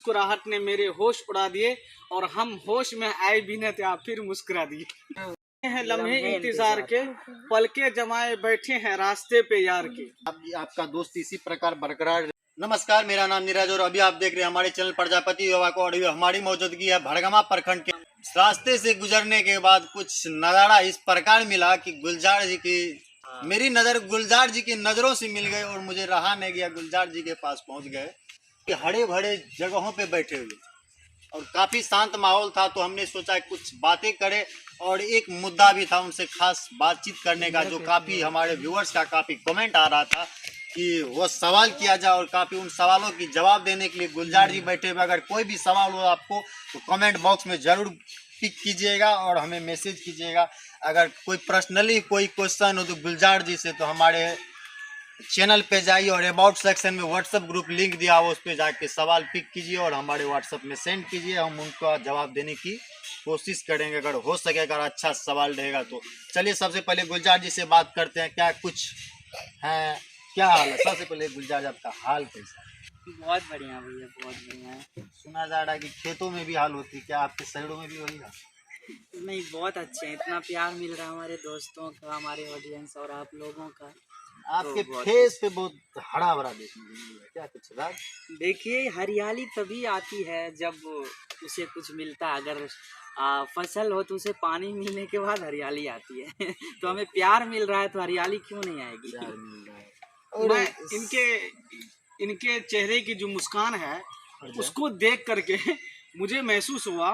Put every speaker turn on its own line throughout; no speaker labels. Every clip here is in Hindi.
मुस्कुराहट ने मेरे होश उड़ा दिए और हम होश में आए भी न थे, आप फिर मुस्कुरा दिए। हैं लम्हे इंतजार के, पलके जमाए बैठे हैं रास्ते पे यार के।
आपका दोस्त इसी प्रकार बरकरार रहे। नमस्कार, मेरा नाम नीरज और अभी आप देख रहे हैं हमारे चैनल प्रजापति युवा को। और हमारी मौजूदगी है भड़गमा प्रखंड के रास्ते से गुजरने के बाद कुछ नजारा इस प्रकार मिला कि गुलजार जी की मेरी नजर गुलजार जी की नजरों से मिल गई और मुझे रहा नहीं गया, गुलजार जी के पास पहुंच गए। हरे भरे जगहों पे बैठे हुए और काफी शांत माहौल था, तो हमने सोचा कुछ बातें करें। और एक मुद्दा भी था उनसे खास बातचीत करने का, जो काफी हमारे व्यूअर्स का काफी कमेंट आ रहा था कि वो सवाल किया जाए और काफी उन सवालों की जवाब देने के लिए गुलजार जी बैठे हुए। अगर कोई भी सवाल हो आपको तो कमेंट बॉक्स में जरूर पिक कीजिएगा और हमें मैसेज कीजिएगा। अगर कोई पर्सनली कोई क्वेश्चन हो तो गुलजार जी से, तो हमारे चैनल पे जाइए और अबाउट सेक्शन में व्हाट्सएप ग्रुप लिंक दिया हुआ, उस पर जाके सवाल पिक कीजिए और हमारे व्हाट्सएप में सेंड कीजिए। हम उनका जवाब देने की कोशिश करेंगे, अगर हो सके, अगर अच्छा सवाल रहेगा तो। चलिए सबसे पहले गुलजार जी से बात करते हैं, क्या कुछ है, क्या हाल है? सबसे पहले गुलजार जी, आपका हाल कैसा है?
बहुत बढ़िया भैया, बहुत बढ़िया है।
सुना जा रहा है कि खेतों में भी हाल होती है, क्या आपके शहरों में भी वही हाल?
नहीं, बहुत अच्छे हैं, इतना प्यार मिल रहा है हमारे दोस्तों का, हमारे ऑडियंस और आप लोगों का।
आपके
तो
फेस पे बहुत हरा भरा देखने को मिल रहा है, क्या कुछ राज?
देखिए, हरियाली तभी आती है जब उसे कुछ मिलता है। अगर फसल हो तो उसे पानी मिलने के बाद हरियाली आती है तो हमें प्यार मिल रहा है तो हरियाली क्यों नहीं आएगी।
प्यार मिल रहा है और
मैं इनके चेहरे की जो मुस्कान है उसको देख करके मुझे महसूस हुआ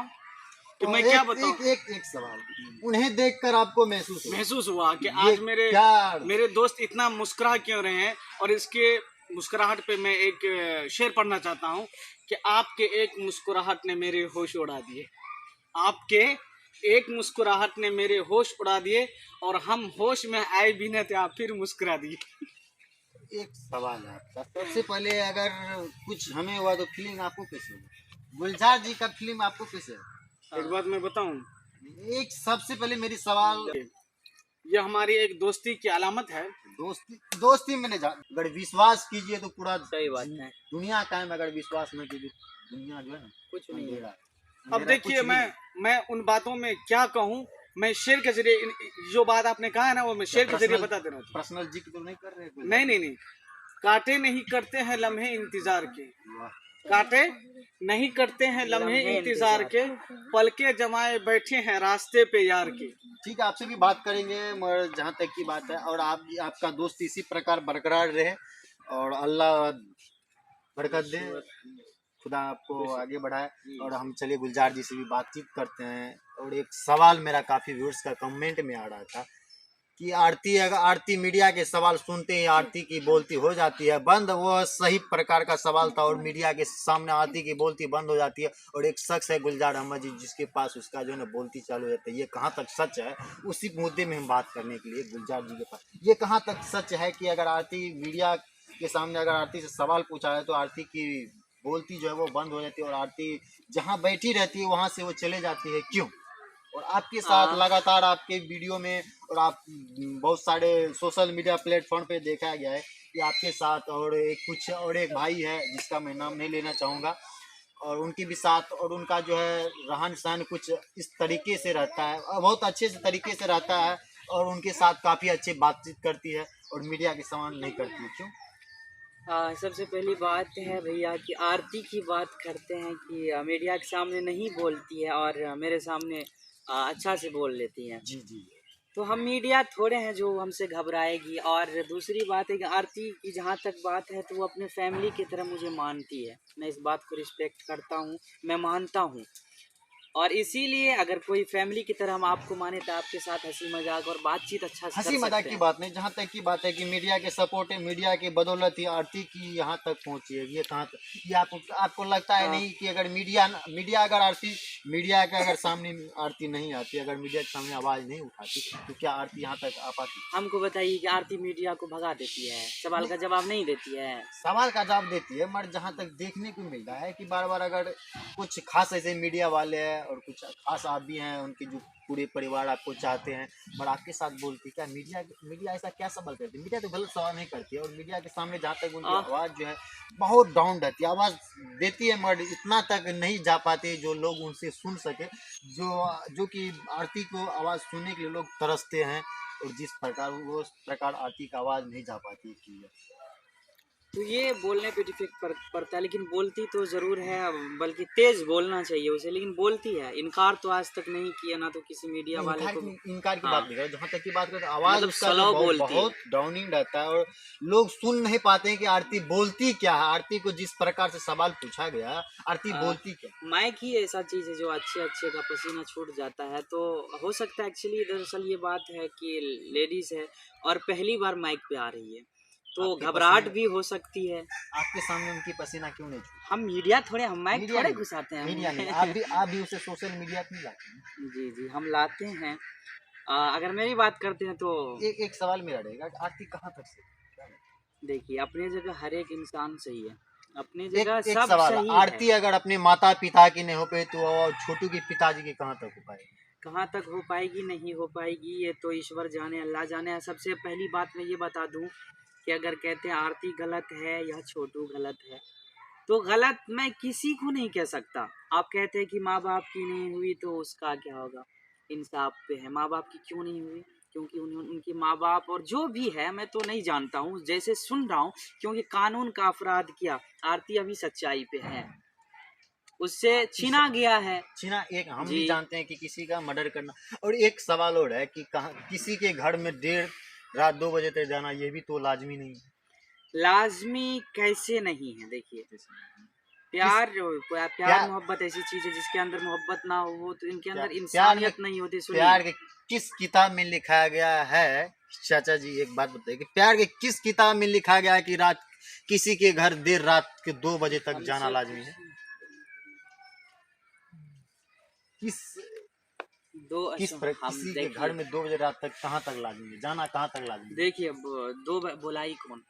कि मैं क्या बताऊं।
एक सवाल, उन्हें देखकर आपको महसूस
हुआ कि आज
क्या
मेरे दोस्त इतना मुस्कुरा क्यों रहे हैं। और इसके मुस्कुराहट पे मैं एक शेर पढ़ना चाहता हूँ कि आपके एक मुस्कुराहट ने मेरे होश उड़ा दिए, आपके एक मुस्कुराहट ने मेरे होश उड़ा दिए और हम होश में आए भी न थे, आप फिर मुस्कुरा दिए।
एक सवाल है आपका, सबसे पहले अगर कुछ हमें हुआ तो फीलिंग आपको कैसे हुआ? गुलजार जी का फिल्म आपको कैसे है?
एक बात मैं बताऊं,
एक सबसे पहले मेरी सवाल,
ये हमारी एक दोस्ती की अलामत है।
दोस्ती मैंने अगर विश्वास कीजिए तो पूरा
सही बात है,
दुनिया कायम, अगर विश्वास न कीजिए दुनिया जो है ना
कुछ नहीं है। अब
अंधेरा
देखिए,
कुछ भी नहीं।
मैं उन बातों में क्या कहूँ, मैं शेर के जरिए जो बात आपने कहा है ना, वो मैं शेर के जरिए बता दे रहा हूँ।
पर्सनल जिक्र तो नहीं कर रहे?
नहीं, काटे नहीं करते हैं लम्हे इंतजार के,
वाह।
काटे नहीं करते हैं लम्हे इंतजार के, पलके जमाए बैठे हैं रास्ते पे यार के।
ठीक है, आपसे भी बात करेंगे, मगर जहाँ तक की बात है, और आपका दोस्त इसी प्रकार बरकरार रहे और अल्लाह बरकत दे, खुदा आपको आगे बढ़ाए। और हम चलिए गुलजार जी से भी बातचीत करते हैं। और एक सवाल मेरा काफ़ी व्यूअर्स का कमेंट में आ रहा था कि आरती मीडिया के सवाल सुनते ही आरती की बोलती हो जाती है बंद। वो सही प्रकार का सवाल था और मीडिया के सामने आरती की बोलती बंद हो जाती है और एक शख्स है गुलजार अहमद जी, जिसके पास उसका जो है ना बोलती चालू हो जाती है। ये कहाँ तक सच है, उसी मुद्दे में हम बात करने के लिए गुलजार जी के पास, ये कहाँ तक सच है कि अगर आरती मीडिया के सामने अगर आरती से सवाल पूछा है तो आरती की बोलती जो है वो बंद हो जाती है और आरती जहाँ बैठी रहती है वहाँ से वो चले जाती है, क्यों? और आपके साथ लगातार आपके वीडियो में और आप बहुत सारे सोशल मीडिया प्लेटफॉर्म पे देखा गया है कि आपके साथ और एक भाई है जिसका मैं नाम नहीं लेना चाहूँगा, और उनके भी साथ और उनका जो है रहन सहन कुछ इस तरीके से रहता है, बहुत अच्छे से तरीके से रहता है और उनके साथ काफ़ी अच्छी बातचीत करती है और मीडिया के सवाल नहीं करती है, क्यों?
सबसे पहली बात है भैया कि आरती की बात करते हैं कि मीडिया के सामने नहीं बोलती है और मेरे सामने अच्छा से बोल लेती हैं।
जी जी।
तो हम मीडिया थोड़े हैं जो हमसे घबराएगी। और दूसरी बात है कि आरती की जहाँ तक बात है तो वो अपने फैमिली की तरह मुझे मानती है। मैं इस बात को रिस्पेक्ट करता हूँ, मैं मानता हूँ। और इसीलिए अगर कोई फैमिली की तरह हम आपको माने तो आपके साथ हंसी मजाक और बातचीत अच्छा से
हंसी
कर
मजाक
सकते
की
हैं।
बात नहीं, जहाँ तक की बात है कि मीडिया के सपोर्ट है, मीडिया के बदौलत ही आरती की यहाँ तक पहुँची है। ये कहाँ तक, ये आपको लगता है नहीं कि अगर मीडिया के अगर सामने आरती नहीं आती, अगर मीडिया के सामने आवाज़ नहीं उठाती तो क्या आरती यहाँ तक आ पाती?
हमको बताइए कि आरती मीडिया को भगा देती है, सवाल का जवाब नहीं देती है।
सवाल का जवाब देती है, मगर जहाँ तक देखने को मिलता है कि बार बार अगर कुछ खास ऐसे मीडिया वाले हैं और कुछ खास आप भी हैं, उनकी जो पूरे परिवार आपको चाहते हैं और आपके साथ बोलती, क्या मीडिया मीडिया ऐसा क्या सवाल करती है? मीडिया तो गलत सवाल नहीं करती है, और मीडिया के सामने जहाँ तक उनकी
आह,
आवाज़ जो है बहुत डाउन रहती है, आवाज़ देती है मगर इतना तक नहीं जा पाते जो लोग उनसे सुन सके, जो कि आरती को आवाज़ सुनने के लिए लोग तरसते हैं, और जिस प्रकार वो उस प्रकार आरती की आवाज़ नहीं जा पाती है clear।
तो ये बोलने पे डिफेक्ट पड़ता है, लेकिन बोलती तो ज़रूर है, बल्कि तेज़ बोलना चाहिए उसे, लेकिन बोलती है। इनकार तो आज तक नहीं किया, ना तो किसी मीडिया
नहीं,
वाले को।
इनकार की
हाँ,
बात नहीं कर, जहाँ तक की बात करें आवाज
मतलब
उसका जो
स्लो
बहुत
बोलती है।
बहुत डाउनिंग रहता है, और लोग सुन नहीं पाते हैं कि आरती बोलती क्या है। आरती को जिस प्रकार से सवाल पूछा गया, आरती
आ,
बोलती क्या है?
माइक ही ऐसा चीज़ है जो अच्छे अच्छे का पसीना छूट जाता है। तो हो सकता है एक्चुअली दरअसल ये बात है कि लेडीज़ है और पहली बार माइक पे आ रही है, तो
आपके
घबराहट
पसीने
भी हो सकती है।
आपके सामने उनकी पसीना क्यों नहीं छूटी?
हम मीडिया थोड़े, हम माइक
मीडिया
थोड़े
नहीं,
घुसाते हैं
मीडिया नहीं,
हम।
आप भी उसे सोशल मीडिया पे नहीं लाते हैं।
जी जी, हम लाते हैं। अगर मेरी बात करते हैं तो
एक सवाल मेरा रहेगा कि आरती कहाँ तक सही है?
देखिए, अपनी जगह हर एक इंसान सही है, अपनी
एक
जगह
एक
सब
सवाल,
सही है।
आरती अगर अपने माता पिता की नहीं हो पाई तो छोटू के पिताजी के कहाँ तक हो पाएगी?
कहाँ तक हो पाएगी, नहीं हो पाएगी, ये तो ईश्वर जाने, अल्लाह जाने। सबसे पहली बात मैं ये बता दूं कि अगर कहते हैं आरती गलत है या छोटू गलत है, तो गलत मैं किसी को नहीं कह सकता। आप कहते हैं कि माँ बाप की नहीं हुई, तो उसका क्या होगा, इंसाफ पे है। माँ बाप की क्यों नहीं हुई? क्योंकि उनके माँ बाप और जो भी है, मैं तो नहीं जानता हूँ, जैसे सुन रहा हूँ, क्योंकि कानून का अपराध किया। आरती अभी सच्चाई पे है, उससे छीना गया है।
छीना, एक हम
जी,
भी जानते हैं कि किसी का मर्डर करना, और एक सवाल और है कि कहाँ किसी के घर में देर रात 2 बजे तक जाना, ये भी तो लाजमी नहीं है।
लाजमी कैसे नहीं है? देखिए,
किस
प्यार
प्यार
मोहब्बत ऐसी चीज है जिसके अंदर मोहब्बत ना हो, वो तो इनके अंदर
प्यार में
इंसानियत नहीं होती। सुनिए,
प्यार के किस किताब में लिखा गया है? चाचा जी एक बात बताइए कि प्यार के किस किताब में लिखा गया है कि रात किसी के घर देर रात के 2 बजे तक जाना
हमसे
लाजमी है? किस
हम
किसी के घर
देखिए,
में 2 बजे रात तक कहाँ तक लाजमी है जाना, कहाँ तक लाजमी है?
देखिए बुलाई कौन?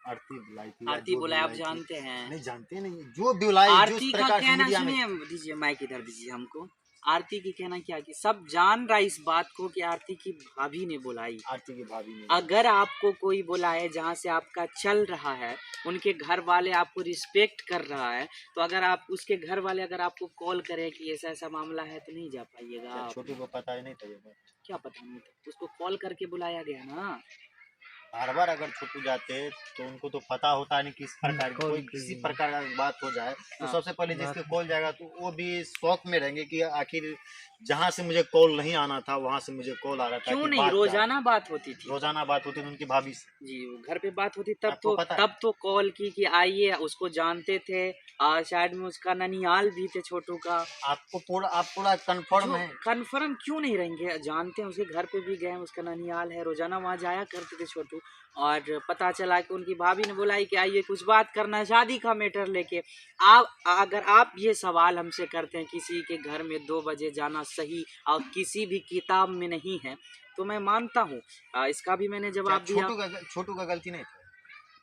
आरती बुलाई थी या
आरती
जो भी
बुलाई आप
बुलाई थी,
जानते हैं?
नहीं जानते नहीं, जो बुलाई जिस
आरती का
प्रकार से
कहना,
मीडिया में।
सुनिए, दीजिए माइक इधर दीजिए हमको। आरती की कहना क्या कि सब जान रहा इस बात को कि आरती की भाभी ने बुलाई।
आरती की भाभी ने
अगर आपको कोई बुलाए जहाँ से आपका चल रहा है, उनके घर वाले आपको रिस्पेक्ट कर रहा है, तो अगर आप उसके घर वाले अगर आपको कॉल करें कि ऐसा ऐसा मामला है, तो नहीं जा पाइएगा
क्या
आप।
छोटू को पता ही नहीं था ये बात?
क्या पता नहीं था, उसको कॉल करके बुलाया गया ना।
बार बार अगर छोटू जाते तो उनको तो पता होता नहीं किस प्रकार की कोई किसी प्रकार का बात हो जाए, तो
हाँ,
सबसे पहले जिसके कॉल जाएगा तो वो भी शौक में रहेंगे कि आखिर जहाँ से मुझे कॉल नहीं आना था वहाँ से मुझे कॉल आ रहा था,
क्यों
कि
नहीं,
बात क्या है?
रोजाना बात होती थी।
रोजाना बात होती थी उनकी भाभी से।
जी, वो घर पे बात होती, तब
आपको
तो
पता है?
तब तो कॉल की कि आइए, उसको जानते थे। शायद में उसका ननियाल भी थे छोटू का।
आप पूरा कंफर्म
जो
है?
कन्फर्म क्यों नहीं रहेंगे, जानते हैं, उसके घर पे भी गए हैं, उसका ननियाल है, रोजाना वहाँ जाया करते थे छोटू। और पता चला कि उनकी भाभी ने बुलाई कि आइए कुछ बात करना है, शादी का मैटर लेके। आप अगर आप ये सवाल हमसे करते हैं किसी के घर में 2 बजे जाना सही और किसी भी किताब में नहीं है, तो मैं मानता हूँ, इसका भी मैंने
क्या
जवाब दिया।
छोटू का गलती नहीं था?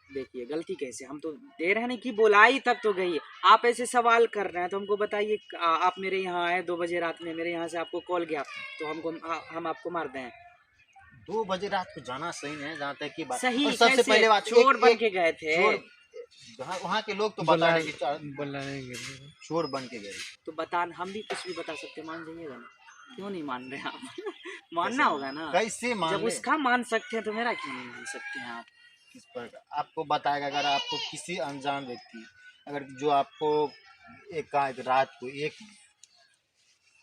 देखिए, गलती कैसे, हम तो दे रहे हैं नहीं कि बुलाई तक तो गई। आप ऐसे सवाल कर रहे हैं तो हमको बताइए, आप मेरे यहाँ आए 2 बजे रात में, मेरे यहाँ से आपको कॉल गया, तो हम आपको मार दें?
2 बजे रात को जाना सही नहीं है जहाँ तक की बात।
सही
और सबसे
कैसे?
पहले बात,
चोर बन
एक
के गए थे?
चोर, वहाँ के लोग तो बता रहे कि चोर बन के गए।
तो बता, हम भी कुछ भी बता सकते, मान जाइएगा ना? क्यों नहीं मान रहे आप?
कैसे
मानना होगा ना।
कैसे मान
जब
ले?
उसका मान सकते हैं तो मेरा क्यों नहीं मान सकते हैं आप?
किस पर आपको बताएगा? अगर आपको किसी अनजान व्यक्ति, अगर जो आपको एक रात को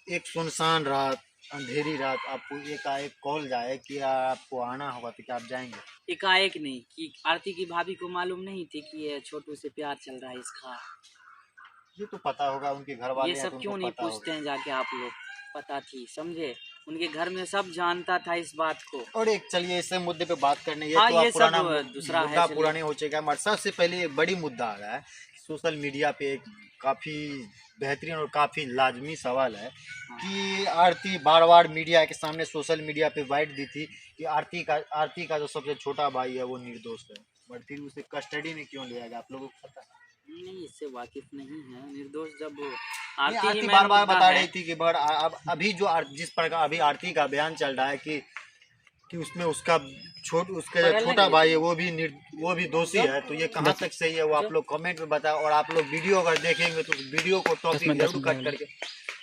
एक सुनसान रात, अंधेरी रात आपको एकाएक कॉल जाए कि आपको आना होगा, तो क्या आप जाएंगे?
एकाएक नहीं, कि आरती की भाभी को मालूम नहीं थी कि ये छोटू से प्यार चल रहा है इसका?
ये तो पता होगा, उनके घर
ये
वाले हैं
सब
तो उनको
क्यों नहीं
पता
पूछते
होगा।
हैं जाके आप लोग? पता थी, समझे, उनके घर में सब जानता था इस बात को।
और एक चलिए इस मुद्दे पे बात करने, ये
हाँ,
तो
ये
आप
सब
पुराना
दूसरा है,
मुद्दा
चलिए।
पुराने हो चुका है, मगर सबसे पहले एक बड़ी मुद्दा आ रहा है। सोशल मीडिया पे एक काफ़ी बेहतरीन और काफ़ी लाजमी सवाल है कि आरती बार बार मीडिया के सामने सोशल मीडिया पे वाइट दी थी कि आरती का जो सबसे छोटा भाई है वो निर्दोष है, बट फिर उसे कस्टडी में क्यों लिया गया? आप लोगों को पता है?
नहीं, इससे वाकिफ नहीं है। निर्दोष जब
नहीं,
आरती ही
आरती
मेन
बार बार
मुद्दा
बता
है।
रही थी कि मगर अब अभी जो जिस प्रकार अभी आरती का बयान चल रहा है कि उसमें उसका उसके
पकड़
छोटा
लेंगे
भाई है वो भी दोषी
जो
है, तो ये कहाँ तक सही है वो आप
जो
लोग कमेंट में बताओ। और आप लोग वीडियो अगर देखेंगे तो वीडियो को टॉपिक जरूर कट करके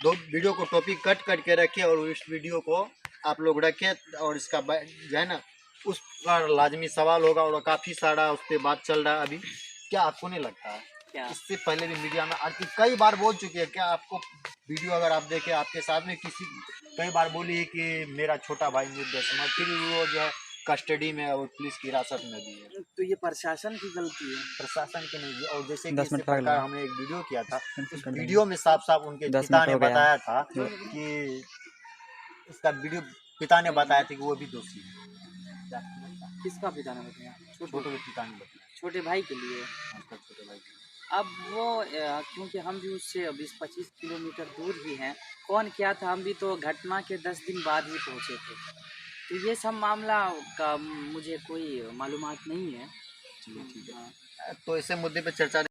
वीडियो को टॉपिक कट करके रखिए और इस वीडियो को आप लोग रखें और इसका जो है ना उस पर लाजमी सवाल होगा और काफ़ी सारा उस पर बात चल रहा है अभी। क्या आपको नहीं लगता है
क्या
इससे पहले भी मीडिया में आरती कई बार बोल चुकी है, क्या आपको वीडियो अगर आप देखें आपके साथ में किसी कई बार बोली है कि मेरा छोटा भाई निर्दोष है, फिर वो जो है कस्टडी में और पुलिस की हिरासत में भी है।
तो ये प्रशासन की गलती है।
प्रशासन की नहीं और जैसे कि
10
इसी
मिनट का
प्रकार
लगा
हमने एक वीडियो किया था, उस
कर देंगे।
वीडियो में साफ साफ उनके
10
पिता
मिनट
ने
हो गया।
बताया था कि उसका वीडियो पिता ने बताया था कि वो भी दोषी है। क्या आपको लगता है?
किसका पिता ने बताया?
छोटे के पिता ने बताया,
छोटे भाई के लिए।
उसका छोटे भाई के लिए।
अब वो क्योंकि हम भी उससे 20-25 किलोमीटर दूर ही हैं, कौन क्या था हम भी तो घटना के 10 दिन बाद ही पहुँचे थे, तो ये सब मामला का मुझे कोई मालूमात नहीं है।
चलिए ठीक है।
हाँ।
तो ऐसे मुद्दे पे चर्चा